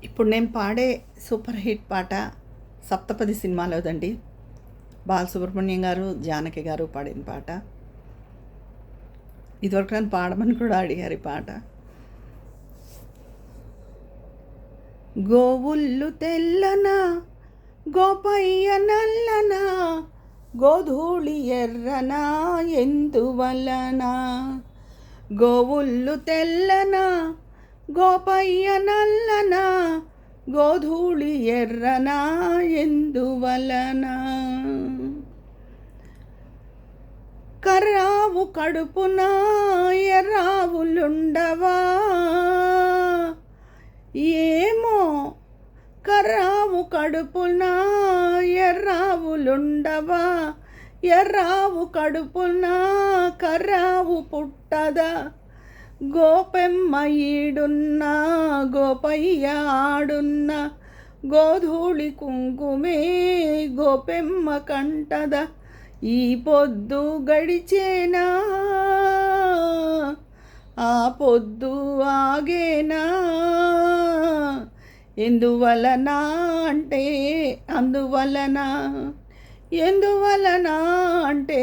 ఇప్పుడు నేను పాడే సూపర్ హిట్ పాట సప్తపది సినిమాలోదండి. బాలసుబ్రహ్మణ్యం గారు, జానకి గారు పాడిన పాట. ఇదివరకు నన్ను పాడమని కూడా అడిగారు ఈ పాట. గోవుళ్ళు తెల్లనా, గోపయ్య నల్లనా, గోధూళి ఎర్రనా ఎందువలన. గోవుళ్ళు తెల్లనా, గోపయ్య నల్లనా, గోధూళి ఎర్రనా ఎందువలన. కర్రావు కడుపున ఎర్రావులుండవా, ఏమో కర్రావు కడుపున ఎర్రావులుండవా, ఎర్రావు కడుపున కర్రావు పుట్టదా. గోపెమ్మ ఈడున్న గోపయ్య ఆడున్న, గోధూళి కుంకుమే గోపెమ్మ కంటద. ఈ పొద్దు గడిచేనా, ఆ పొద్దు ఆగేనా, ఎందువలన అంటే అందువలన, ఎందువలన అంటే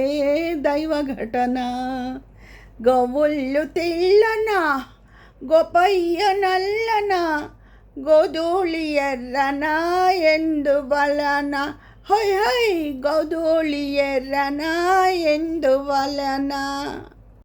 దైవ ఘటన. గోవుళ్ళు తెల్లనా, గోపయ్య నల్లనా, గోధూళి ఎర్రనా ఎందువలన. హై హై గోధూళి ఎర్రనా ఎందువలన.